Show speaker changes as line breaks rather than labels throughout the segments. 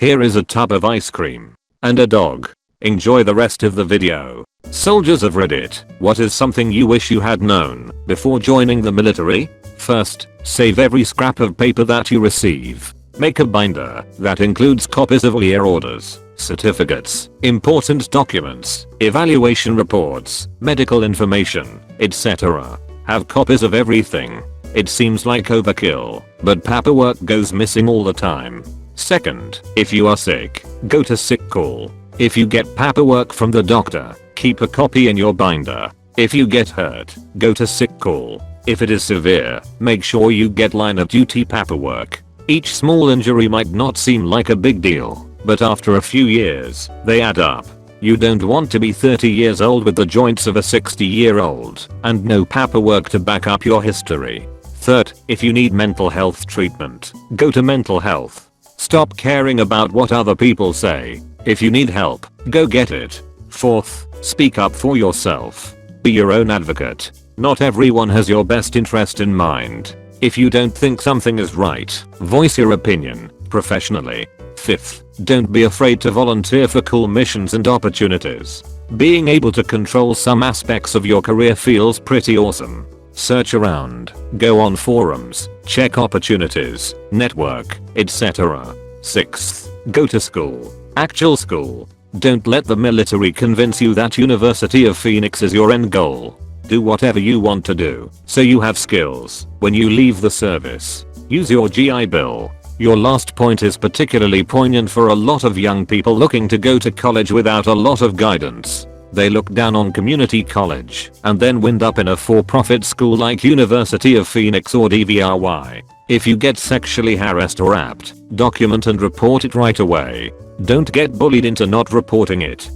Here is a tub of ice cream. And a dog. Enjoy the rest of the video. Soldiers of Reddit, what is something you wish you had known before joining the military? First, save every scrap of paper that you receive. Make a binder that includes copies of all your orders, certificates, important documents, evaluation reports, medical information, etc. Have copies of everything. It seems like overkill, but paperwork goes missing all the time. Second, if you are sick, go to sick call. If you get paperwork from the doctor, keep a copy in your binder. If you get hurt, go to sick call. If it is severe, make sure you get line of duty paperwork. Each small injury might not seem like a big deal, but after a few years, they add up. You don't want to be 30 years old with the joints of a 60-year-old and no paperwork to back up your history. Third, if you need mental health treatment, go to mental health. Stop caring about what other people say. If you need help, go get it. Fourth, speak up for yourself. Be your own advocate. Not everyone has your best interest in mind. If you don't think something is right, voice your opinion, professionally. Fifth, don't be afraid to volunteer for cool missions and opportunities. Being able to control some aspects of your career feels pretty awesome. Search around, go on forums, check opportunities, network, etc. Sixth, go to school. Actual school. Don't let the military convince you that University of Phoenix is your end goal. Do whatever you want to do, so you have skills when you leave the service. Use your GI Bill. Your last point is particularly poignant for a lot of young people looking to go to college without a lot of guidance. They look down on community college and then wind up in a for-profit school like University of Phoenix or DVRY. If you get sexually harassed or raped, document and report it right away. Don't get bullied into not reporting it.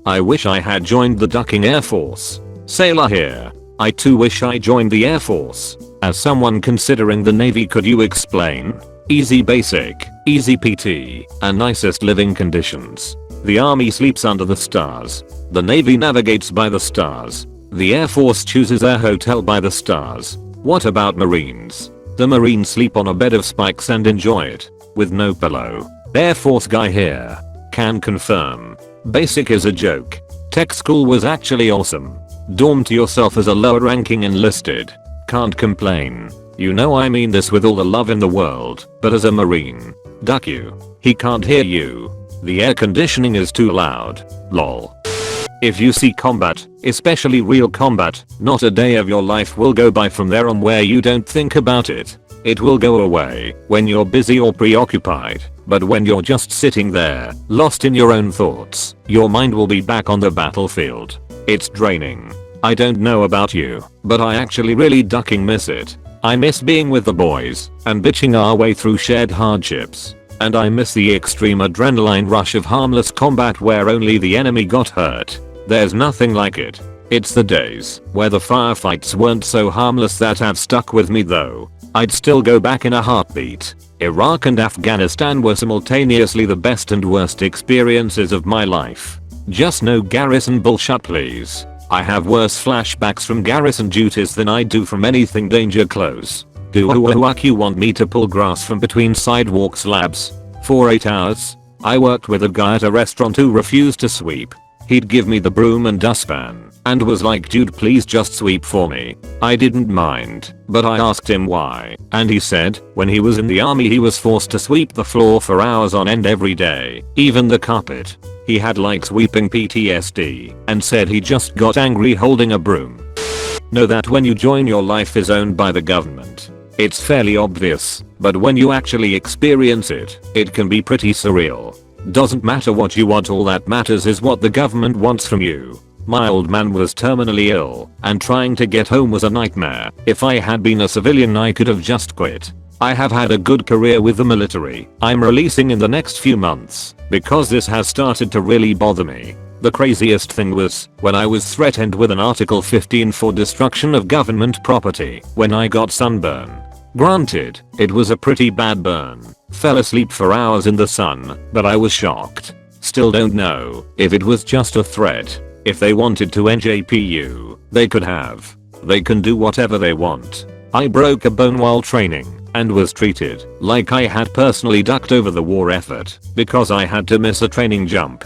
I wish I had joined the ducking Air Force. Sailor here. I too wish I joined the Air Force. As someone considering the Navy, could you explain? Easy basic, easy PT, and nicest living conditions. The Army sleeps under the stars. The Navy navigates by the stars. The Air Force chooses their hotel by the stars. What about Marines? The Marines sleep on a bed of spikes and enjoy it, with no pillow. Air Force guy here. Can confirm. Basic is a joke. Tech school was actually awesome. Dorm to yourself as a lower ranking enlisted. Can't complain. You know I mean this with all the love in the world, but as a Marine. Duck you. He can't hear you. The air conditioning is too loud. Lol. If you see combat, especially real combat, not a day of your life will go by from there on where you don't think about it. It will go away when you're busy or preoccupied, but when you're just sitting there, lost in your own thoughts, your mind will be back on the battlefield. It's draining. I don't know about you, but I actually really ducking miss it. I miss being with the boys and bitching our way through shared hardships. And I miss the extreme adrenaline rush of harmless combat where only the enemy got hurt. There's nothing like it. It's the days where the firefights weren't so harmless that have stuck with me though. I'd still go back in a heartbeat. Iraq and Afghanistan were simultaneously the best and worst experiences of my life. Just no garrison bullshit please. I have worse flashbacks from garrison duties than I do from anything danger close. Do you want me to pull grass from between sidewalk slabs? For 8 hours? I worked with a guy at a restaurant who refused to sweep. He'd give me the broom and dustpan and was like, dude, please just sweep for me. I didn't mind, but I asked him why, and he said when he was in the army he was forced to sweep the floor for hours on end every day, even the carpet. He had like sweeping PTSD and said he just got angry holding a broom. Know that when you join your life is owned by the government. It's fairly obvious, but when you actually experience it, it can be pretty surreal. Doesn't matter what you want, all that matters is what the government wants from you. My old man was terminally ill, and trying to get home was a nightmare. If I had been a civilian I could have just quit. I have had a good career with the military. I'm releasing in the next few months, because this has started to really bother me. The craziest thing was when I was threatened with an Article 15 for destruction of government property when I got sunburn. Granted, it was a pretty bad burn. Fell asleep for hours in the sun, but I was shocked. Still don't know if it was just a threat. If they wanted to NJPU, they could have. They can do whatever they want. I broke a bone while training, and was treated like I had personally ducked over the war effort because I had to miss a training jump.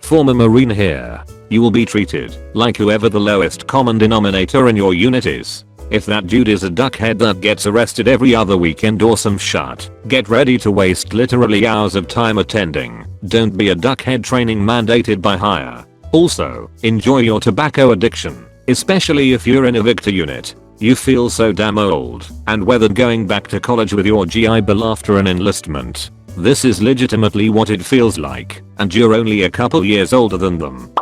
Former Marine here. You will be treated like whoever the lowest common denominator in your unit is. If that dude is a duckhead that gets arrested every other weekend or some shit, get ready to waste literally hours of time attending. Don't be a duckhead training mandated by hire. Also, enjoy your tobacco addiction, especially if you're in a Victor unit. You feel so damn old and weathered going back to college with your GI Bill after an enlistment. This is legitimately what it feels like, and you're only a couple years older than them.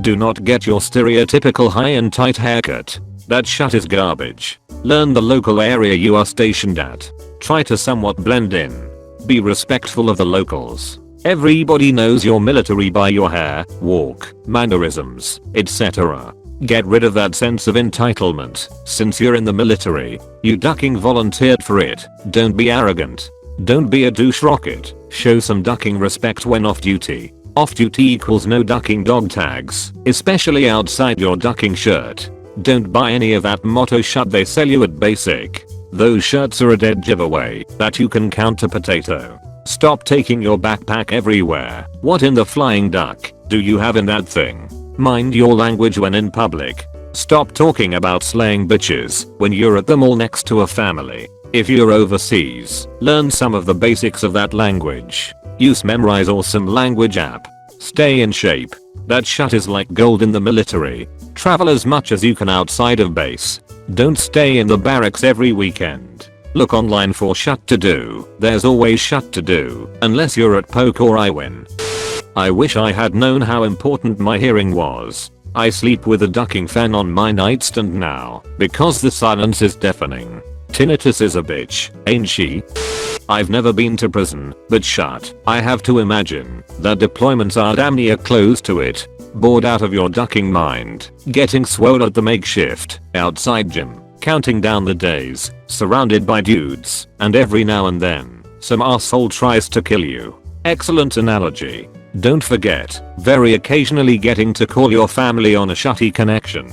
Do not get your stereotypical high and tight haircut. That shit is garbage. Learn the local area you are stationed at. Try to somewhat blend in. Be respectful of the locals. Everybody knows you're military by your hair, walk, mannerisms, etc. Get rid of that sense of entitlement. Since you're in the military, you ducking volunteered for it. Don't be arrogant. Don't be a douche rocket. Show some ducking respect when off duty. Off duty equals no ducking dog tags, especially outside your ducking shirt. Don't buy any of that motto shit they sell you at basic. Those shirts are a dead giveaway that you can count a potato. Stop taking your backpack everywhere. What in the flying duck do you have in that thing? Mind your language when in public. Stop talking about slaying bitches when you're at the mall next to a family. If you're overseas, learn some of the basics of that language. Use Memrise or some language app. Stay in shape. That shit is like gold in the military. Travel as much as you can outside of base. Don't stay in the barracks every weekend. Look online for shit to do. There's always shit to do, unless you're at Poke or iWin. I wish I had known how important my hearing was. I sleep with a ducking fan on my nightstand now, because the silence is deafening. Tinnitus is a bitch, ain't she? I've never been to prison, but shit, I have to imagine that deployments are damn near close to it. Bored out of your ducking mind, getting swole at the makeshift outside gym, counting down the days, surrounded by dudes, and every now and then, some asshole tries to kill you. Excellent analogy. Don't forget, very occasionally getting to call your family on a shitty connection.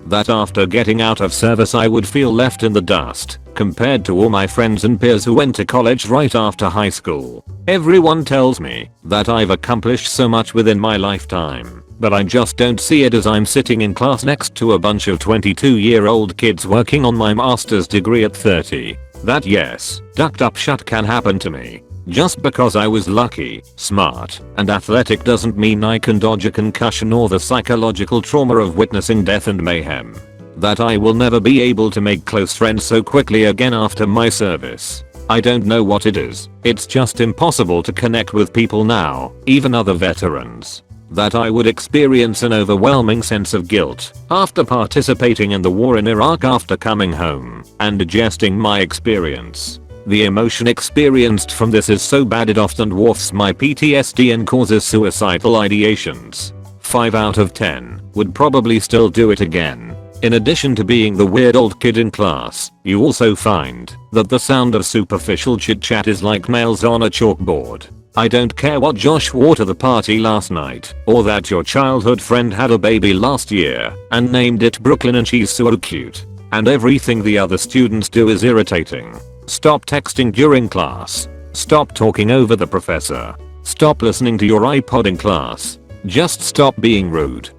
That after getting out of service I would feel left in the dust, compared to all my friends and peers who went to college right after high school. Everyone tells me that I've accomplished so much within my lifetime, but I just don't see it as I'm sitting in class next to a bunch of 22-year-old kids working on my master's degree at 30. That yes, ducked up shit can happen to me. Just because I was lucky, smart, and athletic doesn't mean I can dodge a concussion or the psychological trauma of witnessing death and mayhem. That I will never be able to make close friends so quickly again after my service. I don't know what it is, it's just impossible to connect with people now, even other veterans. That I would experience an overwhelming sense of guilt after participating in the war in Iraq after coming home and digesting my experience. The emotion experienced from this is so bad it often dwarfs my PTSD and causes suicidal ideations. 5 out of 10 would probably still do it again. In addition to being the weird old kid in class, you also find that the sound of superficial chit chat is like nails on a chalkboard. I don't care what Josh wore to the party last night, or that your childhood friend had a baby last year and named it Brooklyn and she's so cute. And everything the other students do is irritating. Stop texting during class. Stop talking over the professor. Stop listening to your iPod in class. Just stop being rude.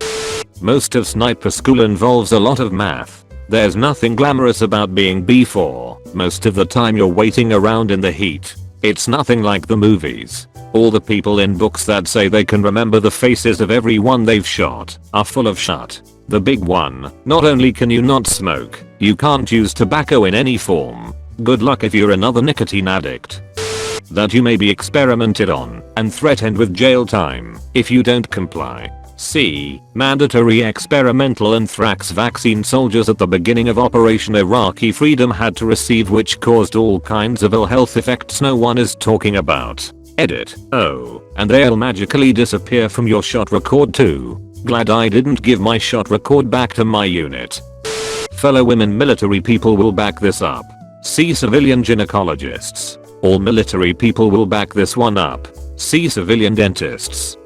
Most of sniper school involves a lot of math. There's nothing glamorous about being B4. Most of the time you're waiting around in the heat. It's nothing like the movies. All the people in books that say they can remember the faces of everyone they've shot are full of shit. The big one, not only can you not smoke, you can't use tobacco in any form. Good luck if you're another nicotine addict. That you may be experimented on and threatened with jail time if you don't comply. See, mandatory experimental anthrax vaccine soldiers at the beginning of Operation Iraqi Freedom had to receive, which caused all kinds of ill health effects no one is talking about. Edit. Oh, and they'll magically disappear from your shot record too. Glad I didn't give my shot record back to my unit. Fellow women military people will back this up. See civilian gynecologists. All military people will back this one up. See civilian dentists.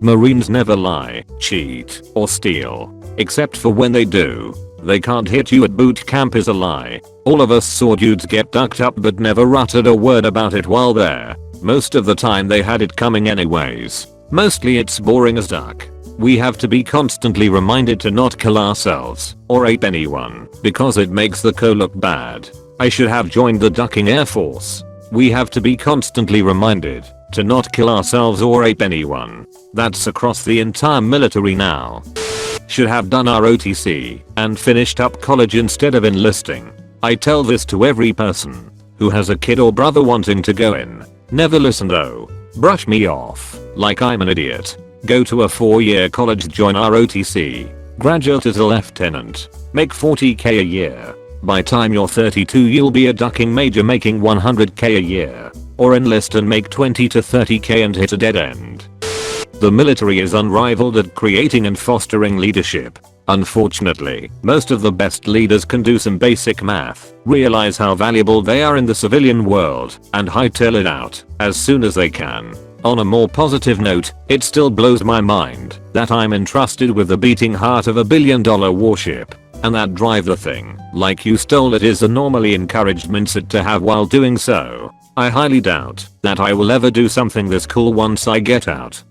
Marines never lie, cheat, or steal. Except for when they do. they can't hit you at boot camp is a lie. All of us saw dudes get ducked up but never uttered a word about it while there. Most of the time they had it coming anyways. Mostly it's boring as duck. We have to be constantly reminded to not kill ourselves or ape anyone because it makes the co look bad. I should have joined the ducking Air Force. We have to be constantly reminded to not kill ourselves or ape anyone. That's across the entire military now. Should have done our OTC and finished up college instead of enlisting. I tell this to every person who has a kid or brother wanting to go in. Never listen though. Brush me off like I'm an idiot. Go to a 4-year college, join our OTC, graduate as a lieutenant, make 40k a year. By time you're 32 you'll be a ducking major making 100k a year. Or enlist and make 20 to 30k and hit a dead end. The military is unrivaled at creating and fostering leadership. Unfortunately, most of the best leaders can do some basic math, realize how valuable they are in the civilian world, and hightail it out as soon as they can. On a more positive note, it still blows my mind that I'm entrusted with the beating heart of $1 billion warship, and that drive the thing like you stole it is a normally encouraged mindset to have while doing so. I highly doubt that I will ever do something this cool once I get out.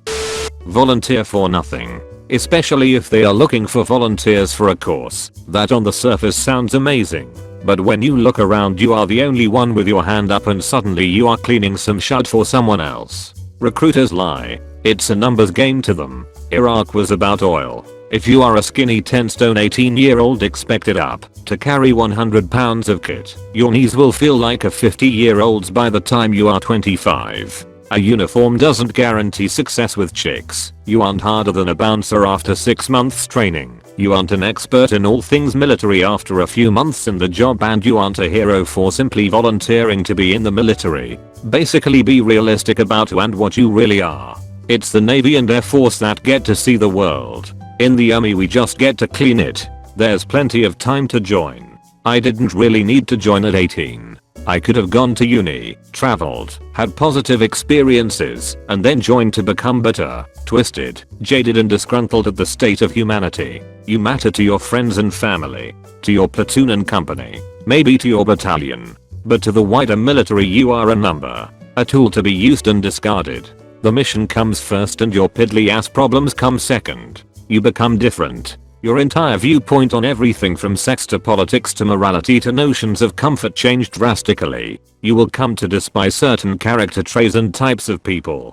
Volunteer for nothing. Especially if they are looking for volunteers for a course that on the surface sounds amazing. But when you look around you are the only one with your hand up and suddenly you are cleaning some shit for someone else. Recruiters lie. It's a numbers game to them. Iraq was about oil. If you are a skinny 10-stone 18-year-old expected up to carry 100 pounds of kit, your knees will feel like a 50-year-old's by the time you are 25. A uniform doesn't guarantee success with chicks. You aren't harder than a bouncer after 6 months training. You aren't an expert in all things military after a few months in the job, and you aren't a hero for simply volunteering to be in the military. Basically be realistic about who and what you really are. It's the Navy and Air Force that get to see the world. In the Army we just get to clean it. There's plenty of time to join. I didn't really need to join at 18. I could have gone to uni, traveled, had positive experiences, and then joined to become bitter, twisted, jaded and disgruntled at the state of humanity. You matter to your friends and family, to your platoon and company, maybe to your battalion. But to the wider military you are a number, a tool to be used and discarded. The mission comes first and your piddly ass problems come second. You become different. Your entire viewpoint on everything from sex to politics to morality to notions of comfort change drastically. You will come to despise certain character traits and types of people.